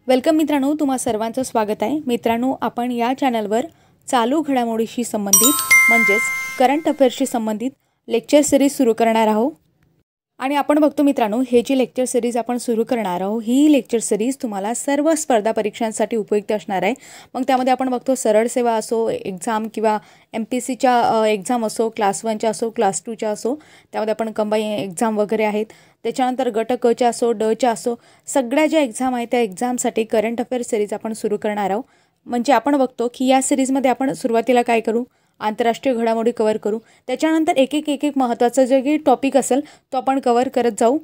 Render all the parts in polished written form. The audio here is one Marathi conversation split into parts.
वेलकम मित्रांनो, तुम्हा सर्वांचं स्वागत आहे। मित्रांनो, आपण या चॅनलवर चालू घडामोडीशी संबंधित म्हणजेच करंट अफेअर्सशी संबंधित लेक्चर सीरीज सुरू करणार आहोत। आणि आपण बघतो मित्रांनो, हे जी लेक्चर सीरीज आपण सुरू करणार आहोत, ही लेक्चर सीरीज तुम्हाला सर्व स्पर्धा परीक्षांसाठी उपयुक्त असणार आहे। मग त्यामध्ये आपण बघतो सरळ सेवा असो, एग्जाम किंवा MPSCच्या एग्जाम असो, क्लास 1च्या असो, क्लास 2च्या असो, त्यामध्ये आपण कंबाईन एग्जाम वगैरे आहेत। त्याच्यानंतर गट क च्या असो, ड च्या असो, सगळ्या ज्या एग्जाम आहेत त्या एग्जामसाठी करंट अफेअर सीरीज आपण सुरू करणार आहोत। म्हणजे आपण बघतो की या सीरीजमध्ये आपण सुरुवातीला काय करू, आंतरराष्ट्रीय घडामोडी कव्हर करू, त्याच्यानंतर एक एक महत्त्वाचा जे काही टॉपिक असेल तो आपण कव्हर करत जाऊ।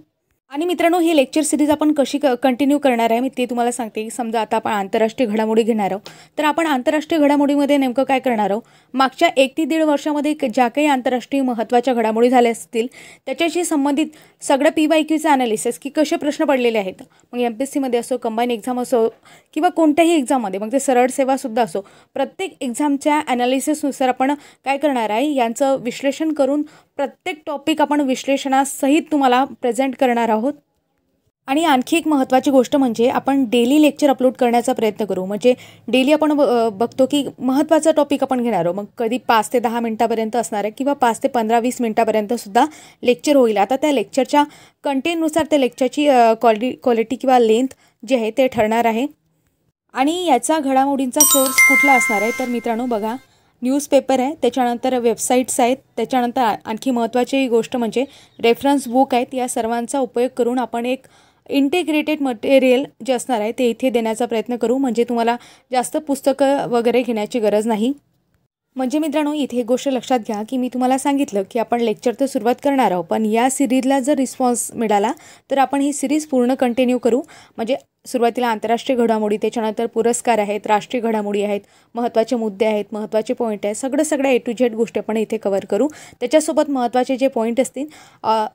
आणि मित्रांनो, ही लेक्चर सीरीज आपण कशी कंटिन्यू करणार आहे मी ते तुम्हाला सांगते। की समजा आता आपण आंतरराष्ट्रीय घडामोडी घेणार आहोत, तर आपण आंतरराष्ट्रीय घडामोडीमध्ये नेमकं काय करणार आहोत, मागच्या 1 ते 1.5 वर्षामध्ये ज्या काही आंतरराष्ट्रीय महत्त्वाच्या घडामोडी झाल्या असतील त्याच्याशी संबंधित सगळं PYQचं ॲनालिसिस की कसे प्रश्न पडलेले आहेत, मग MPSCमध्ये असो, कंबाईन एक्झाम असो किंवा कोणत्याही एक्झाममध्ये, मग ते सरळ सेवासुद्धा असो, प्रत्येक एक्झामच्या ॲनालिसिसनुसार आपण काय करणार आहे, यांचं विश्लेषण करून प्रत्येक टॉपिक आपण विश्लेषणासहित तुम्हाला प्रेझेंट करणार आहोत। आणि आणखी एक महत्त्वाची गोष्ट म्हणजे आपण डेली लेक्चर अपलोड करण्याचा प्रयत्न करू। म्हणजे डेली आपण बघतो की महत्त्वाचा टॉपिक आपण घेणार आहोत, मग कधी 5 ते 10 मिनिटापर्यंत असणार आहे किंवा 5 ते 15-20 मिनिटापर्यंत सुद्धा लेक्चर होईल। आता त्या लेक्चरच्या कंटेंटनुसार त्या लेक्चरची क्वालिटी किंवा लेंथ जे आहे ते ठरणार आहे। आणि याचा घडामोडींचा सोर्स कुठला असणार आहे, तर मित्रांनो बघा, न्यूजपेपर आहे, त्याच्यानंतर वेबसाईट्स आहेत, त्याच्यानंतर आणखी महत्त्वाची गोष्ट म्हणजे रेफरन्स बुक आहेत। या सर्वांचा उपयोग करून आपण एक इंटिग्रेटेड मटेरियल जे असणार आहे ते इथे देण्याचा प्रयत्न करू। म्हणजे तुम्हाला जास्त पुस्तकं वगैरे घेण्याची गरज नाही। म्हणजे मित्रांनो, इथे एक गोष्ट लक्षात घ्या की मी तुम्हाला सांगितलं की आपण लेक्चर तर सुरुवात करणार आहोत, पण या सिरीजला जर रिस्पॉन्स मिळाला तर आपण ही सिरीज पूर्ण कंटिन्यू करू। म्हणजे सुरुवातीला आंतरराष्ट्रीय घडामोडी, त्याच्यानंतर पुरस्कार आहेत, राष्ट्रीय घडामोडी आहेत, महत्त्वाचे मुद्दे आहेत, महत्त्वाचे पॉईंट आहेत, सगळ्या A to Z गोष्टी आपण इथे कव्हर करू। त्याच्यासोबत महत्त्वाचे जे पॉईंट असतील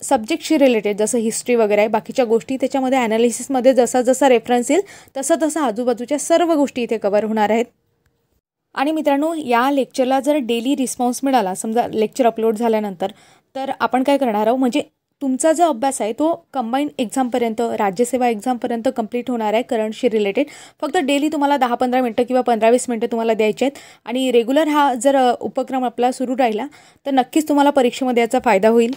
सब्जेक्टशी रिलेटेड, जसं हिस्ट्री वगैरे आहे, बाकीच्या गोष्टी त्याच्यामध्ये ॲनालिसिसमध्ये जसा रेफरन्स येईल तसं आजूबाजूच्या सर्व गोष्टी इथे कव्हर होणार आहेत। आणि मित्रांनो, या लेक्चरला जर डेली रिस्पॉन्स मिळाला, समजा लेक्चर अपलोड झाल्यानंतर, तर आपण काय करणार आहोत, म्हणजे तुमचा जो अभ्यास आहे तो कंबाईन एक्झामपर्यंत, राज्यसेवा एक्झामपर्यंत कंप्लीट होणार आहे करंटशी रिलेटेड। फक्त डेली तुम्हाला 10-15 मिनटं किंवा 15-20 मिनटं तुम्हाला द्यायचे आहेत। आणि रेग्युलर हा जर उपक्रम आपला सुरू राहिला तर नक्कीच तुम्हाला परीक्षेमध्ये याचा फायदा होईल।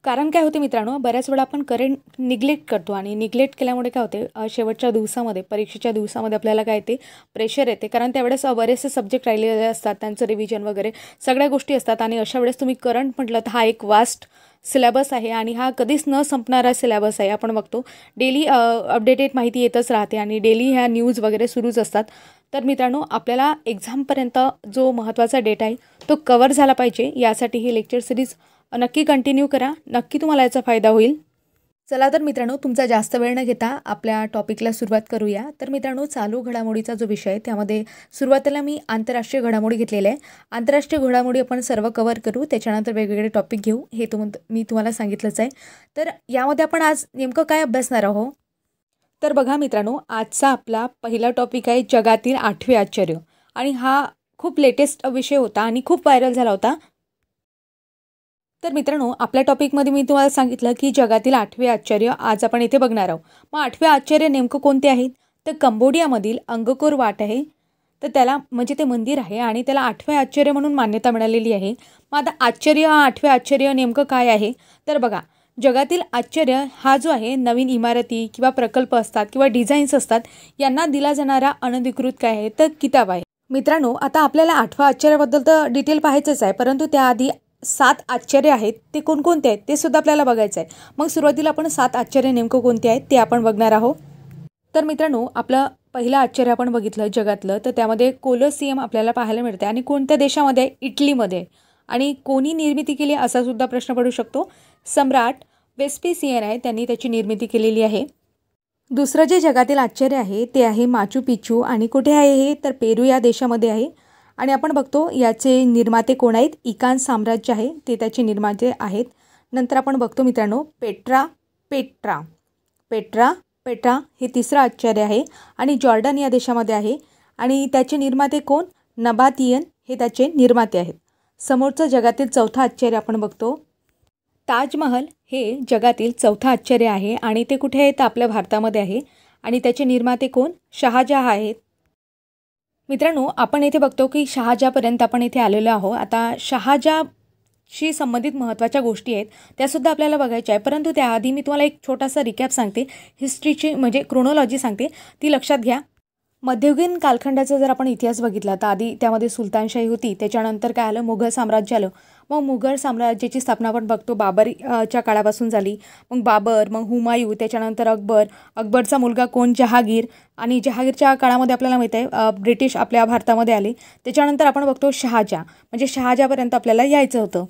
कारण काय होते मित्रांनो, बऱ्याच वेळा आपण करंट निग्लेक्ट करतो आणि निग्लेक्ट केल्यामुळे काय होते, शेवटच्या दिवसामध्ये, परीक्षेच्या दिवसामध्ये आपल्याला काय ते प्रेशर येते। कारण त्यावेळेस बरेचसे सब्जेक्ट राहिलेले असतात, त्यांचं रिव्हिजन वगैरे सगळ्या गोष्टी असतात। आणि अशा वेळेस तुम्ही करंट म्हटलं तर हा एक वास्ट सिलेबस आहे आणि हा कधीच न संपणारा सिलेबस आहे। आपण बघतो डेली अपडेटेड माहिती येतच राहते आणि डेली ह्या न्यूज वगैरे सुरूच असतात। तर मित्रांनो, आपल्याला एक्झामपर्यंत जो महत्त्वाचा डेटा आहे तो कवर झाला पाहिजे, यासाठी ही लेक्चर सिरीज नक्की कंटिन्यू करा, नक्की तुम्हाला याचा फायदा होईल। चला तर मित्रांनो, तुमचा जास्त वेळ न घेता आपल्या टॉपिकला सुरुवात करूया। तर मित्रांनो, चालू घडामोडीचा जो विषय आहे त्यामध्ये सुरुवातीला मी आंतरराष्ट्रीय घडामोडी घेतलेले आहे। आंतरराष्ट्रीय घडामोडी आपण सर्व कव्हर करू, त्याच्यानंतर वेगवेगळे टॉपिक घेऊ, हे मी तुम्हाला सांगितलंच आहे। तर यामध्ये आपण आज नेमकं काय अभ्यासणार आहोत, तर बघा मित्रांनो, आजचा आपला पहिला टॉपिक आहे जगातील 8वे आश्चर्य। आणि हा खूप लेटेस्ट विषय होता आणि खूप व्हायरल झाला होता। तर मित्रांनो, आपल्या टॉपिकमध्ये मी तुम्हाला सांगितलं की जगातील 8वे आश्चर्य आज आपण इथे बघणार आहोत। मग 8वे आश्चर्य नेमकं कोणते आहेत, तर कंबोडियामधील अंगकोर वाट आहे, तर त्याला म्हणजे ते मंदिर आहे आणि त्याला 8वे आश्चर्य म्हणून मान्यता मिळालेली आहे। मग आता आश्चर्य, 8वे आश्चर्य नेमकं काय आहे, तर बघा, जगातील आश्चर्य हा जो आहे, नवीन इमारती किंवा प्रकल्प असतात किंवा डिझाईन्स असतात, यांना दिला जाणारा अनधिकृत काय आहे, तर किताब आहे। मित्रांनो, आता आपल्याला 8व्या आश्चर्याबद्दल तर डिटेल पाहायचंच आहे, परंतु त्याआधी 7 आश्चर्य आहेत ते कोणकोणते आहेत ते सुद्धा आपल्याला बघायचं आहे। मग सुरुवातीला आपण 7 आश्चर्य नेमकं कोणते आहेत ते आपण बघणार आहोत। तर मित्रांनो, आपलं पहिलं आश्चर्य आपण बघितलं जगातलं, तर त्यामध्ये कोलोसियम आपल्याला पाहायला मिळते आणि कोणत्या देशामध्ये आहे, इटलीमध्ये। आणि कोणी निर्मिती केली असा सुद्धा प्रश्न पडू शकतो, सम्राट वेस्पिसियन आहे, त्यांनी त्याची निर्मिती केलेली आहे। दुसरं जे जगातील आश्चर्य आहे ते आहे माचू पिच्चू, आणि कुठे आहे हे, तर पेरू या देशामध्ये आहे। आणि आपण बघतो याचे निर्माते कोण आहेत, इकान साम्राज्य आहे, ते त्याचे निर्माते आहेत। नंतर आपण बघतो मित्रांनो, पेट्रा हे तिसरं आश्चर्य आहे आणि जॉर्डन या देशामध्ये आहे आणि त्याचे निर्माते कोण, नबातियन हे त्याचे निर्माते आहेत। समोरचं जगातील चौथं आश्चर्य आपण बघतो, ताजमहल हे जगातील चौथं आश्चर्य आहे आणि ते कुठे आहे, तर आपल्या भारतामध्ये आहे। आणि त्याचे निर्माते कोण? शहाजहा आहेत. मित्रांनो, आपण इथे बघतो की शहाजहापर्यंत आपण इथे आलेलो आहोत. आता शहाजहाशी संबंधित महत्त्वाच्या गोष्टी आहेत त्यासुद्धा आपल्याला बघायच्या आहे. परंतु त्याआधी मी तुम्हाला एक छोटासा रिकॅप सांगते, हिस्ट्रीची म्हणजे क्रोनॉलॉजी सांगते, ती लक्षात घ्या. मध्ययुगीन कालखंडाचा जर आपण इतिहास बघितला तर आधी त्यामध्ये सुलतानशाही होती. त्याच्यानंतर काय आलं? मुघल साम्राज्य आलं. मग मुघल साम्राज्याची स्थापना आपण बघतो बाबरच्या काळापासून झाली. मग बाबर, मग हुमायूँ, त्याच्यानंतर अकबरचा मुलगा कोण? जहागीर. आणि जहागीरच्या काळामध्ये आपल्याला माहीत आहे ब्रिटिश आपल्या भारतामध्ये आले. त्याच्यानंतर आपण बघतो शहाजहा, म्हणजे शहाजहापर्यंत आपल्याला यायचं होतं.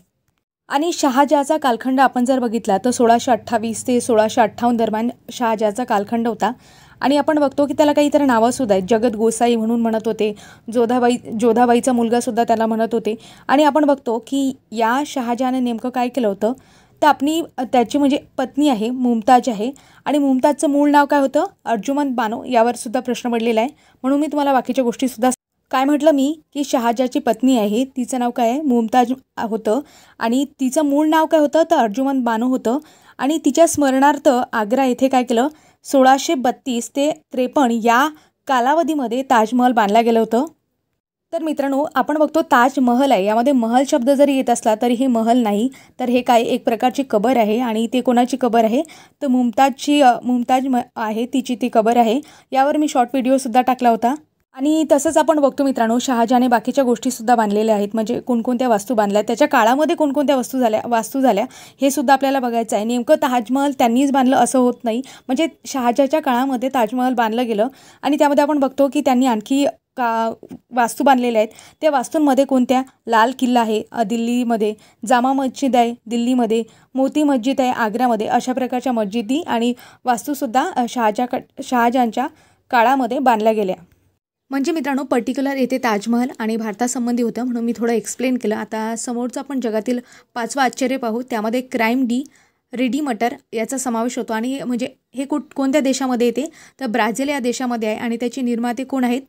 आणि शहाजहाचा कालखंड आपण जर बघितला तर 1628 ते 1658 दरम्यान शहाजहाचा कालखंड होता. आणि आपण बघतो की त्याला काहीतरी नावंसुद्धा आहेत. जगत गोसाई म्हणून म्हणत होते. जोधाबाईचा मुलगासुद्धा त्याला म्हणत होते. आणि आपण बघतो की या शहाजहाने नेमकं काय केलं होतं तर त्याची म्हणजे पत्नी आहे मुमताज आहे. आणि मुमताजचं मूळ नाव काय होतं? अर्जुमंद बानो. यावर सुद्धा प्रश्न पडलेला आहे. म्हणून मी तुम्हाला बाकीच्या गोष्टीसुद्धा काय म्हटलं मी की शहाजहाची पत्नी आहे, तिचं नाव काय आहे? मुमताज होतं. आणि तिचं मूळ नाव काय होतं? तर अर्जुमंद बानो होतं. आणि तिच्या स्मरणार्थ आग्रा येथे काय केलं? 1632 ते 53 या कालावधीमध्ये ताजमहल बांधलं गेलं होतं. तर मित्रांनो, आपण बघतो ताजमहल आहे. यामध्ये महल शब्द जरी येत असला तरी हे महल नाही, तर हे काय एक प्रकारची कबर आहे. आणि ते कोणाची कबर आहे? तर मुमताज आहे, तिची ती कबर आहे. यावर मी शॉर्ट व्हिडिओसुद्धा टाकला होता. आणि तसंच आपण बघतो मित्रांनो, शहाजहाने बाकीच्या गोष्टीसुद्धा बांधलेल्या आहेत. म्हणजे कोणकोणत्या वास्तू बांधल्या, त्याच्या काळामध्ये कोणकोणत्या वास्तू झाल्या हे सुद्धा आपल्याला बघायचं आहे. नेमकं ताजमहल त्यांनीच बांधलं असं होत नाही. म्हणजे शहाजहाच्या काळामध्ये ताजमहल बांधलं गेलं. आणि त्यामध्ये आपण बघतो की त्यांनी आणखी वास्तू बांधलेल्या आहेत. त्या वास्तूंमध्ये कोणत्या? लाल किल्ला आहे दिल्लीमध्ये, जामा मस्जिद आहे दिल्लीमध्ये, मोती मस्जिद आहे आग्र्यामध्ये. अशा प्रकारच्या मस्जिदी आणि वास्तूसुद्धा शहाजहांच्या काळामध्ये बांधल्या गेल्या. म्हणजे मित्रांनो, पर्टिक्युलर येथे ताजमहल आणि भारतासंबंधी होतं म्हणून मी थोडं एक्सप्लेन केलं. आता समोरचं आपण जगातील 5वं आश्चर्य पाहू. त्यामध्ये क्राईम डी रेडीमटर याचा समावेश होतो. आणि म्हणजे हे कोणत्या देशामध्ये येते? तर ब्राझील या देशामध्ये आहे. आणि त्याचे निर्माते कोण आहेत?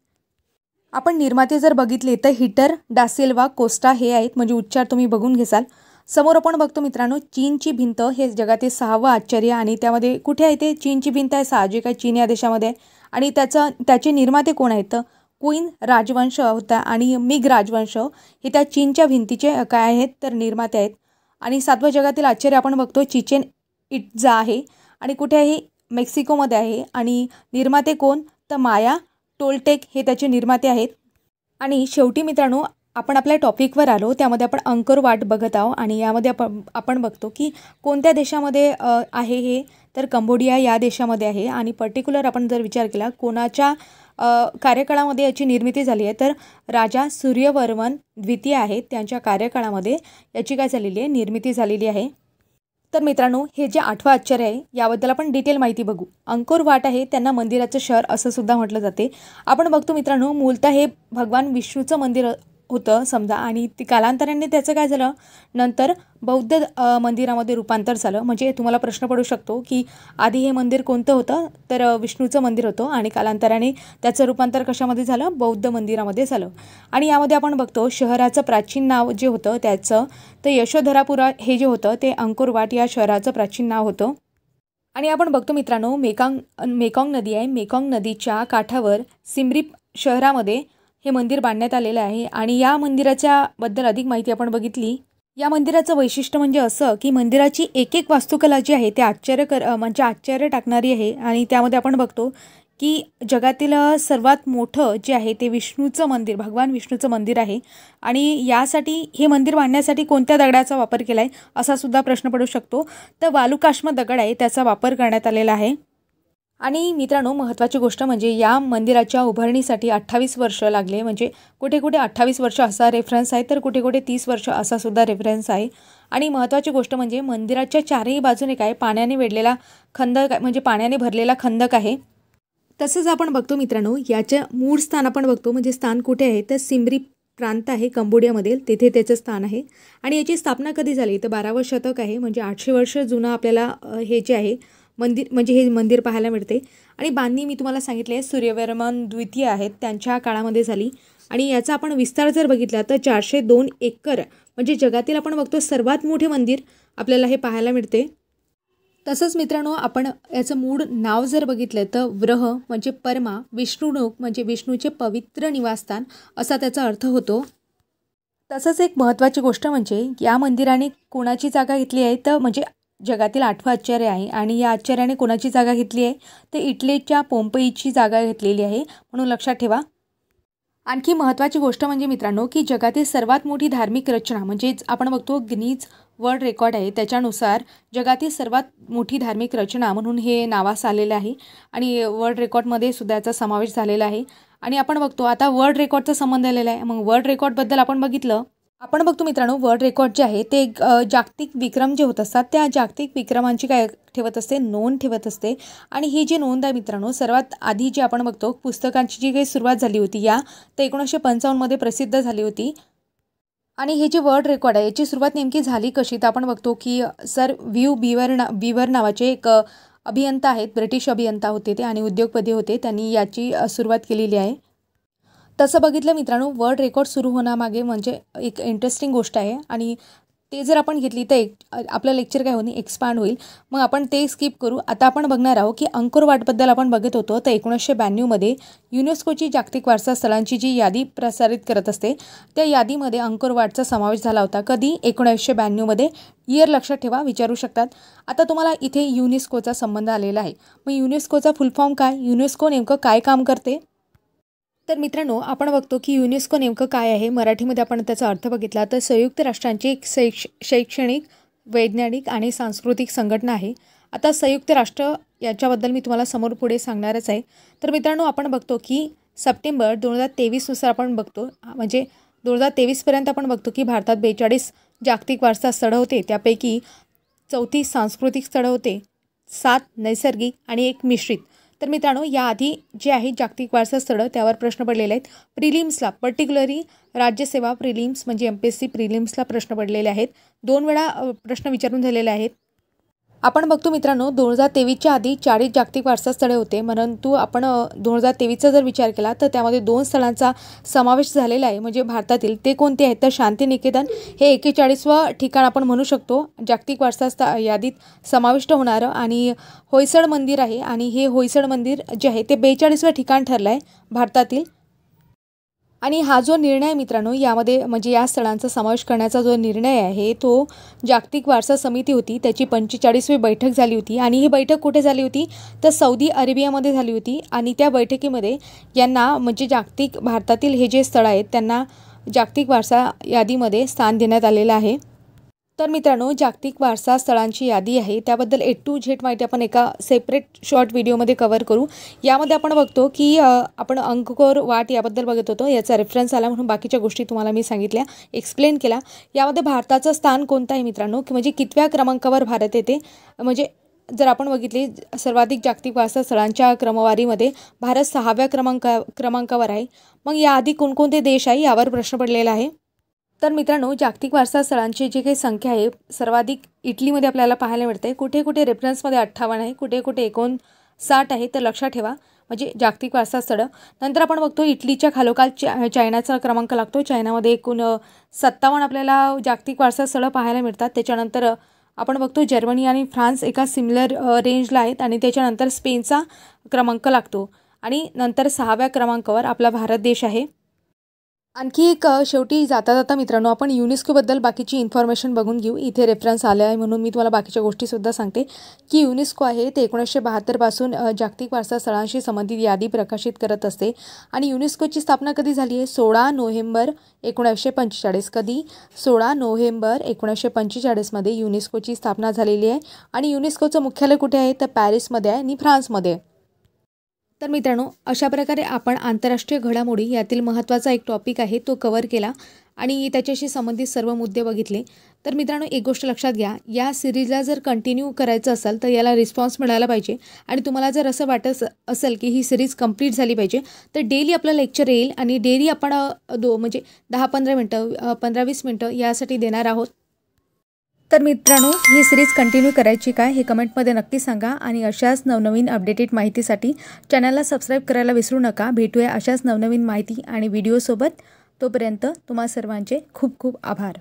आपण निर्माते जर बघितले तर हिटर डा सिल्वा कोस्टा हे आहेत. म्हणजे उच्चार तुम्ही बघून घेसाल. समोर आपण बघतो मित्रांनो, चीनची भिंत हे जगातील 6वं आश्चर्य. आणि त्यामध्ये कुठे आहे ते? चीनची भिंत आहे, साहजिक आहे, चीन या देशामध्ये आहे. आणि त्याचे निर्माते कोण आहेत? क्वीन राजवंश होता आणि मिग राजवंश हे त्या चीनच्या भिंतीचे काय आहेत? तर निर्माते आहेत. आणि 7वं जगातील आश्चर्य आपण बघतो चिचेन इट्जा आहे. आणि कुठे आहे? मेक्सिकोमध्ये आहे. आणि निर्माते कोण? तर माया टोल्टेक हे त्याचे निर्माते आहेत. आणि शेवटी मित्रांनो, आपण आपल्या टॉपिकवर आलो. त्यामध्ये आपण अंकोर वाट बघत आहोत. आणि यामध्ये आपण बघतो की कोणत्या देशामध्ये आहे हे? तर कंबोडिया या देशामध्ये आहे. आणि पर्टिक्युलर आपण जर विचार केला कोणाच्या कार्यकाळामध्ये याची निर्मिती झाली आहे तर राजा सूर्यवर्मन द्वितीय आहेत, त्यांच्या कार्यकाळामध्ये याची काय झालेली आहे? निर्मिती झालेली आहे. तर मित्रांनो, हे जे 8वं आश्चर्य आहे याबद्दल आपण डिटेल माहिती बघू. अंकोर वाट आहे त्यांना मंदिराचं शहर असं सुद्धा म्हटलं जाते. आपण बघतो मित्रांनो, मूलतः हे भगवान विष्णूचं मंदिर होतं समजा. आणि ते कालांतराने त्याचं काय झालं? नंतर बौद्ध मंदिरामध्ये रूपांतर झालं. म्हणजे तुम्हाला प्रश्न पडू शकतो की आधी हे मंदिर कोणतं होतं? तर विष्णूचं मंदिर होतं. आणि कालांतराने त्याचं रूपांतर कशामध्ये झालं? बौद्ध मंदिरामध्ये झालं. आणि यामध्ये आपण बघतो शहराचं प्राचीन नाव जे होतं त्याचं तर यशोधरापुरा हे जे होतं ते अंकोर वाट या शहराचं प्राचीन नाव होतं. आणि आपण बघतो मित्रांनो, मेकॉंग नदी आहे. मेकॉंग नदीच्या काठावर सिमरीप शहरामध्ये हे मंदिर बांधण्यात आलेलं आहे. आणि या मंदिराच्या बद्दल अधिक माहिती आपण बघितली. या मंदिराचं वैशिष्ट्य म्हणजे असं की मंदिराची एक वास्तुकला जी आहे ते आश्चर्य टाकणारी आहे. आणि त्यामध्ये आपण बघतो की जगातील सर्वात मोठं जे आहे ते विष्णूचं मंदिर, भगवान विष्णूचं मंदिर आहे. आणि यासाठी हे मंदिर बांधण्यासाठी कोणत्या दगडाचा वापर केला आहे असा सुद्धा प्रश्न पडू शकतो. तर वालुकाश्म दगड आहे त्याचा वापर करण्यात आलेला आहे. आणि मित्रांनो, महत्त्वाची गोष्ट म्हणजे या मंदिराच्या उभारणीसाठी 28 वर्ष लागले. म्हणजे कुठे कुठे 28 वर्ष असा रेफरन्स आहे तर कुठे कुठे 30 वर्ष असा सुद्धा रेफरन्स आहे. आणि महत्त्वाची गोष्ट म्हणजे मंदिराच्या चारही बाजूने काय पाण्याने वेढलेला खंदक म्हणजे पाण्याने भरलेला खंदक आहे. तसंच आपण बघतो मित्रांनो, याचं मूळ स्थान आपण बघतो म्हणजे स्थान कुठे आहे तर सिमरी प्रांत आहे कंबोडियामध्ये, तेथे त्याचं स्थान आहे. आणि याची स्थापना कधी झाली तर 12वं शतक आहे. म्हणजे 800 वर्ष जुनं आपल्याला हे जे आहे मंदिर म्हणजे हे मंदिर पाहायला मिळते. आणि बांधणी मी तुम्हाला सांगितले सूर्यवर्मन द्वितीय आहेत त्यांच्या काळामध्ये झाली. आणि याचा आपण विस्तार जर बघितला तर 402 एकर म्हणजे जगातील आपण बघतो सर्वात मोठे मंदिर आपल्याला हे पाहायला मिळते. तसंच मित्रांनो, आपण याचं मूळ नाव जर बघितलं तर व्रह म्हणजे परमा, विष्णुलोक म्हणजे विष्णूचे पवित्र निवासस्थान असा त्याचा अर्थ होतो. तसंच एक महत्त्वाची गोष्ट म्हणजे या मंदिराने कोणाची जागा घेतली आहे तर म्हणजे जगातील 8वं आश्चर्य आहे आणि या आश्चर्याने कोणाची जागा घेतली आहे तर इटलीच्या पोम्पेईची जागा घेतलेली आहे, म्हणून लक्षात ठेवा. आणखी महत्त्वाची गोष्ट म्हणजे मित्रांनो की जगातील सर्वात मोठी धार्मिक रचना म्हणजेच आपण बघतो गिनीज वर्ल्ड रेकॉर्ड आहे त्याच्यानुसार जगातील सर्वात मोठी धार्मिक रचना म्हणून हे नावास आलेलं आहे आणि वर्ल्ड रेकॉर्डमध्ये सुद्धा याचा समावेश झालेला आहे. आणि आपण बघतो आता वर्ल्ड रेकॉर्डचा संबंध आलेला आहे. मग वर्ल्ड रेकॉर्डबद्दल आपण बघतो मित्रांनो, वर्ल्ड रेकॉर्ड जे आहे ते जागतिक विक्रम जे होत असतात त्या जागतिक विक्रमांची काय ठेवत असते, नोंद ठेवत असते. आणि ही जी नोंद आहे मित्रांनो, सर्वात आधी जी आपण बघतो पुस्तकांची जी काही सुरुवात झाली होती या तर 1955 प्रसिद्ध झाली होती. आणि हे जे वर्ल्ड रेकॉर्ड आहे याची सुरुवात नेमकी झाली कशी तर आपण बघतो की सर बीवर नावाचे एक अभियंता आहेत, ब्रिटिश अभियंता होते ते आणि उद्योगपती होते, त्यांनी याची सुरुवात केलेली आहे. तसं बघितलं मित्रांनो, वर्ल्ड रेकॉर्ड सुरू होण्यामागे म्हणजे एक इंटरेस्टिंग गोष्ट आहे आणि ते जर आपण घेतली तर आपलं लेक्चर काय होईल, एक्सपांड होईल. मग आपण ते स्किप करू. आता आपण बघणार आहोत की अंकोर वाटबद्दल आपण बघत होतो तर 1992 युनेस्कोची जागतिक वारसा स्थळांची जी यादी प्रसारित करत असते त्या यादीमध्ये अंकोर वाटचा समावेश झाला होता. कधी? 1992 इयर लक्षात ठेवा, विचारू शकतात. आता तुम्हाला इथे युनेस्कोचा संबंध आलेला आहे. मग युनेस्कोचा फुल फॉर्म काय, युनेस्को नेमकं काय काम करते तर मित्रांनो, आपण बघतो की युनेस्को नेमकं काय आहे. मराठीमध्ये आपण त्याचा अर्थ बघितला तर संयुक्त राष्ट्रांची एक शैक्षणिक, वैज्ञानिक आणि सांस्कृतिक संघटना आहे. आता संयुक्त राष्ट्र याच्याबद्दल मी तुम्हाला समोर पुढे सांगणारच आहे. तर मित्रांनो, आपण बघतो की सप्टेंबर 2023नुसार आपण बघतो म्हणजे 2023पर्यंत आपण बघतो की भारतात 42 जागतिक वारसा स्थळं होते. त्यापैकी 34 सांस्कृतिक स्थळं होते, 7 नैसर्गिक आणि 1 मिश्रित. तर मित्रांनो, याआधी जे आहे जागतिक वारसा स्थळं त्यावर प्रश्न पडलेले आहेत. प्रिलिम्सला पर्टिक्युलरली राज्यसेवा प्रिलिम्स म्हणजे MPSC प्रिलिम्सला प्रश्न पडलेले आहेत. 2 वेळा प्रश्न विचारून झालेले आहेत. आपण बघतो मित्रांनो, 2023च्या आधी 40 जागतिक वारसा स्थळे होते, परंतु आपण 2023चा जर विचार केला तर त्यामध्ये 2 स्थळांचा समावेश झालेला आहे. म्हणजे भारतातील ते कोणते आहेत तर शांतिनिकेतन हे 41वं ठिकाण आपण म्हणू शकतो जागतिक वारसा यादीत समाविष्ट होणारं. आणि होयसड मंदिर आहे आणि हे होयसड मंदिर जे आहे ते 42वं ठिकाण ठरलं आहे भारतातील. आणि हा जो निर्णय आहे मित्रांनो, यामध्ये म्हणजे या स्थळांचा समावेश करण्याचा जो निर्णय आहे तो जागतिक वारसा समिती होती, त्याची 45वी बैठक झाली होती. आणि ही बैठक कुठे झाली होती तर सौदी अरेबियामध्ये झाली होती. आणि त्या बैठकीमध्ये यांना म्हणजे भारतातील हे जे स्थळ आहेत त्यांना जागतिक वारसा यादीमध्ये स्थान देण्यात आलेलं आहे. तर मित्रांनो, जागतिक वारसा स्थळांची यादी आहे त्याबद्दल A to Z माहिती आपण एका सेपरेट शॉर्ट व्हिडिओमध्ये कव्हर करू. यामध्ये आपण बघतो की आपण अंकोर वाट याबद्दल बघत होतो, याचा रेफरन्स आला म्हणून बाकीच्या गोष्टी तुम्हाला मी सांगितल्या, एक्सप्लेन केला. यामध्ये भारताचं स्थान कोणतं आहे मित्रांनो, की म्हणजे कितव्या क्रमांकावर भारत येते. म्हणजे जर आपण बघितले सर्वाधिक जागतिक वारसा स्थळांच्या क्रमवारीमध्ये भारत 6व्या क्रमांकावर आहे. मग याआधी कोणकोणते देश आहे यावर प्रश्न पडलेला आहे. तर मित्रांनो, जागतिक वारसा स्थळांची जी काही संख्या आहे सर्वाधिक इटलीमध्ये आपल्याला पाहायला मिळते. कुठे कुठे रेफरन्समध्ये 58 आहे, कुठे कुठे 59 आहे. तर लक्षात ठेवा म्हणजे जागतिक वारसा स्थळं. नंतर आपण बघतो इटलीच्या खालोखाल चायनाचा क्रमांक लागतो. चायनामध्ये एकूण 57 आपल्याला जागतिक वारसा स्थळं पाहायला मिळतात. त्याच्यानंतर आपण बघतो जर्मनी आणि फ्रान्स एका सिमिलर रेंजला आहेत आणि त्याच्यानंतर स्पेनचा क्रमांक लागतो. आणि नंतर 6व्या क्रमांकावर आपला भारत देश आहे. आणखी एक शेवटी जाता जाता मित्रांनो, आपण युनेस्कोबद्दल बाकीची इन्फॉर्मेशन बघून घेऊ. इथे रेफरन्स आले आहे म्हणून मी तुम्हाला बाकीच्या गोष्टीसुद्धा सांगते की युनेस्को आहे ते 1972पासून जागतिक वारसा स्थळांशी संबंधित यादी प्रकाशित करत असते. आणि युनेस्कोची स्थापना कधी झाली आहे 16 नोव्हेंबर 1945. कधी? 16 नोव्हेंबर 1945 युनेस्कोची स्थापना झालेली आहे. आणि युनेस्कोचं मुख्यालय कुठे आहे तर पॅरिसमध्ये आहे आणि फ्रान्समध्ये. तर मित्रांनो, अशा प्रकारे आपण आंतरराष्ट्रीय घडामोडी यातील महत्त्वाचा एक टॉपिक आहे तो कव्हर केला आणि त्याच्याशी संबंधित सर्व मुद्दे बघितले. तर मित्रांनो, एक गोष्ट लक्षात घ्या, या सिरीजला जर कंटिन्यू करायचं असेल तर याला रिस्पॉन्स मिळायला पाहिजे. आणि तुम्हाला जर असं वाटत असेल की ही सिरीज कंप्लीट झाली पाहिजे तर डेली आपलं लेक्चर येईल आणि डेली आपण म्हणजे 10-15 मिनटं 15-20 मिनटं यासाठी देणार आहोत. तर मित्रांनो, ही सिरीज कंटिन्यू करायची काय हे कमेंटमध्ये नक्की सांगा. आणि अशाच नवनवीन अपडेटेड माहितीसाठी चॅनलला सबस्क्राईब करायला विसरू नका. भेटूया अशाच नवनवीन माहिती आणि व्हिडिओसोबत. तोपर्यंत तुम्हा सर्वांचे खूप खूप आभार.